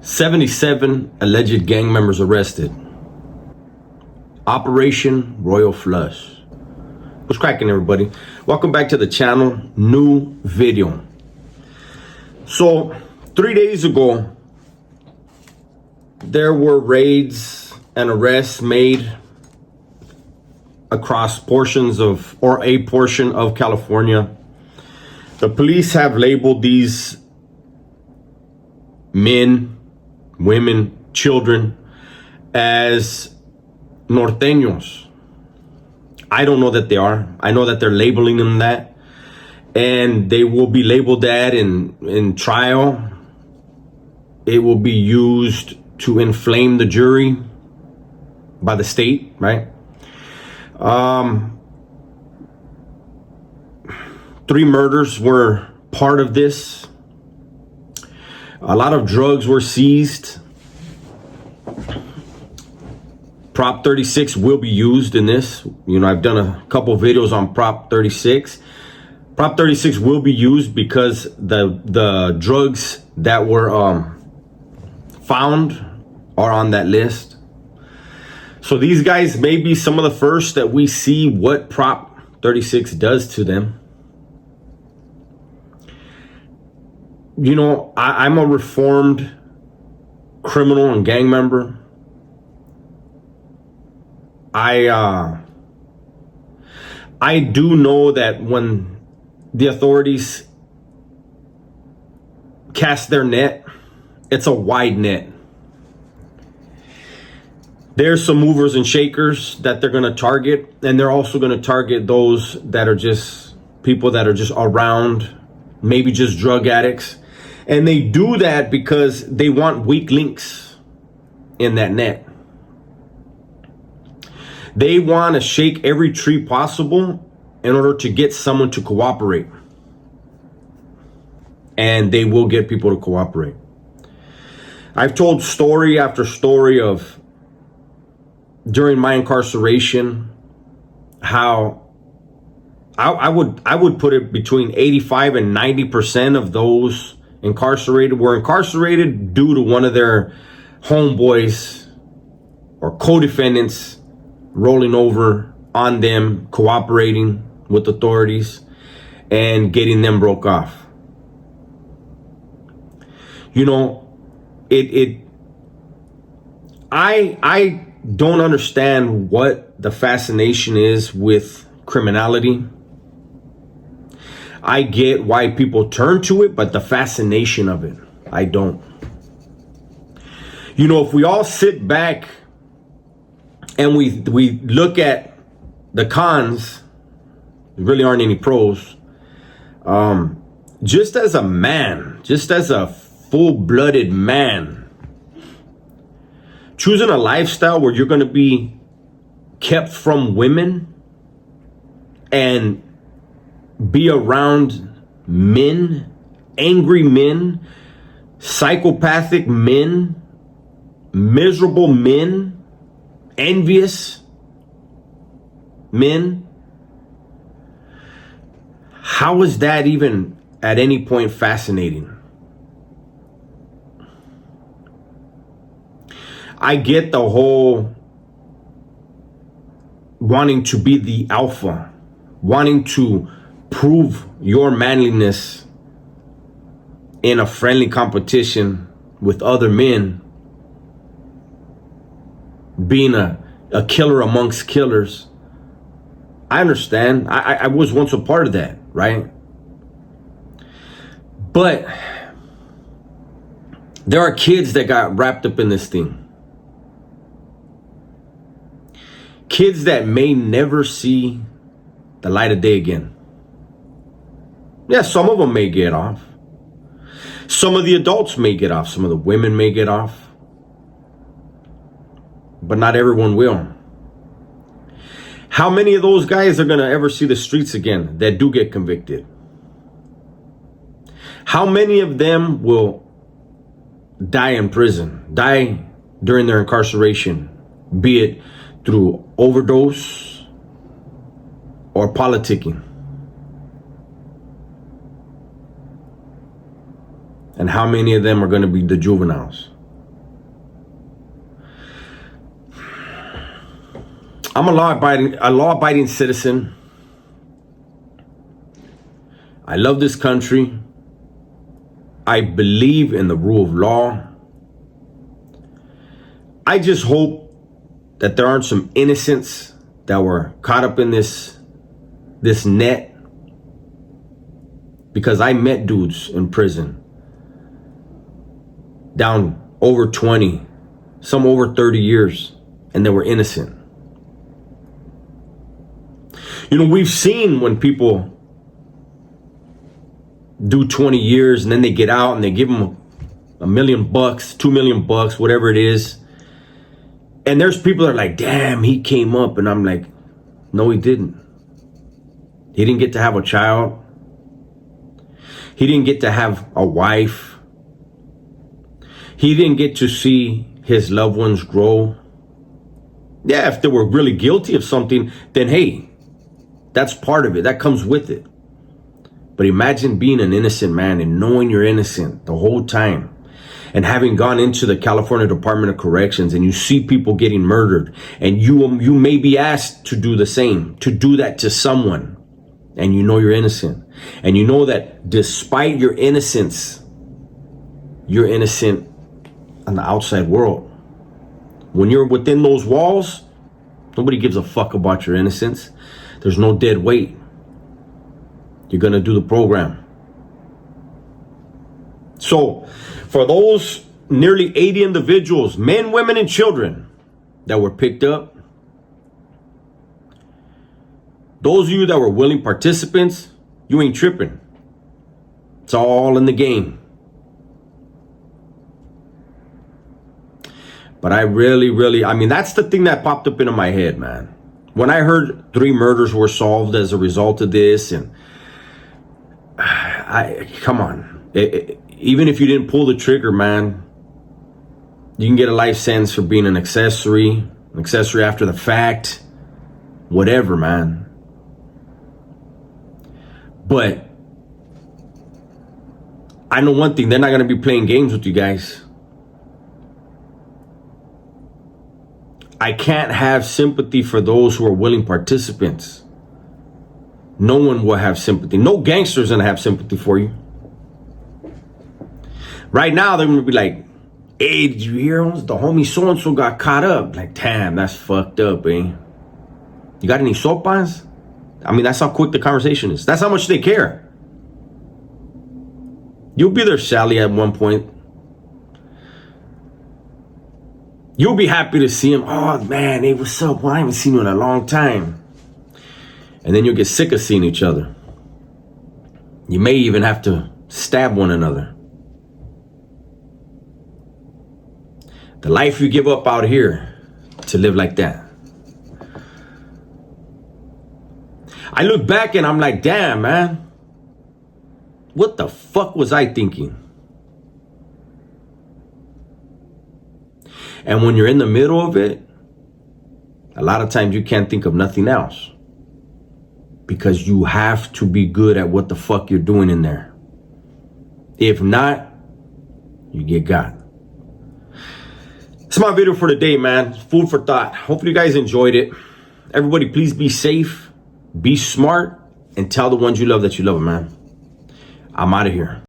77 alleged gang members arrested. Operation Royal Flush. What's cracking, everybody? Welcome back to the channel. New video. So 3 days ago, there were raids and arrests made across portions of, or a portion of California. The police have labeled these men, women, children as norteños. I don't know that they are. I know that they're labeling them that, and they will be labeled that in trial. It will be used to inflame the jury by the state, right? 3 murders were part of this. A lot of drugs were seized. Prop 36 will be used in this. You know, I've done a couple videos on Prop 36. Prop 36 will be used because the drugs that were found are on that list. So these guys may be some of the first that we see what Prop 36 does to them. You know, I'm a reformed criminal and gang member. I do know that when the authorities cast their net, it's a wide net. There's some movers and shakers that they're going to target, and they're also going to target those that are just people that are just around, maybe just drug addicts. And they do that because they want weak links in that net. They want to shake every tree possible in order to get someone to cooperate. And they will get people to cooperate. I've told story after story of during my incarceration how I would put it between 85 and 90% of those incarcerated were incarcerated due to one of their homeboys or co-defendants rolling over on them, cooperating with authorities, and getting them broke off. You know, I don't understand what the fascination is with criminality. I get why people turn to it, but the fascination of it, I don't. You know, if we all sit back and we look at the cons, there really aren't any pros. Just as a man, just as a full-blooded man, choosing a lifestyle where you're going to be kept from women and be around men, angry men, psychopathic men, miserable men, envious men. How is that even at any point fascinating? I get the whole wanting to be the alpha, wanting to prove your manliness in a friendly competition with other men, being a killer amongst killers. I understand. I was once a part of that, right? But there are kids that got wrapped up in this thing. Kids that may never see the light of day again. Yeah, some of them may get off. Some of the adults may get off. Some of the women may get off. But not everyone will. How many of those guys are going to ever see the streets again that do get convicted? How many of them will die in prison, die during their incarceration, be it through overdose or politicking? And how many of them are going to be the juveniles? I'm a law-abiding citizen. I love this country. I believe in the rule of law. I just hope that there aren't some innocents that were caught up in this net, because I met dudes in prison down over 20, some over 30 years, and they were innocent. You know, we've seen when people do 20 years and then they get out and they give them $1 million, $2 million, whatever it is. And there's people that are like, damn, he came up. And I'm like, no, he didn't. He didn't get to have a child. He didn't get to have a wife. He didn't get to see his loved ones grow. Yeah, if they were really guilty of something, then hey, that's part of it. That comes with it. But imagine being an innocent man and knowing you're innocent the whole time, and having gone into the California Department of Corrections and you see people getting murdered, and you may be asked to do the same, to do that to someone, and you know you're innocent. And you know that despite your innocence, you're innocent on the outside world. When you're within those walls, nobody gives a fuck about your innocence. There's no dead weight. You're going to do the program. So, for those nearly 80 individuals, men, women, and children that were picked up, those of you that were willing participants, you ain't tripping. It's all in the game. But I really, I mean, that's the thing that popped up into my head, man. When I heard 3 murders were solved as a result of this, and come on. Even if you didn't pull the trigger, man, you can get a life sentence for being an accessory after the fact, whatever, man. But I know one thing, they're not going to be playing games with you guys. I can't have sympathy for those who are willing participants. No one will have sympathy. No gangster's gonna have sympathy for you. Right now, they're gonna be like, hey, did you hear? The homie so-and-so got caught up. Like, damn, that's fucked up, eh? You got any sopas? I mean, that's how quick the conversation is. That's how much they care. You'll be their Sally at one point. You'll be happy to see him. Oh, man, hey, what's up? Well, I haven't seen you in a long time. And then you'll get sick of seeing each other. You may even have to stab one another. The life you give up out here to live like that. I look back and I'm like, damn, man. What the fuck was I thinking? And when you're in the middle of it, a lot of times you can't think of nothing else. Because you have to be good at what the fuck you're doing in there. If not, you get got. That's my video for today, man. Food for thought. Hopefully you guys enjoyed it. Everybody, please be safe, be smart, and tell the ones you love that you love them, man. I'm out of here.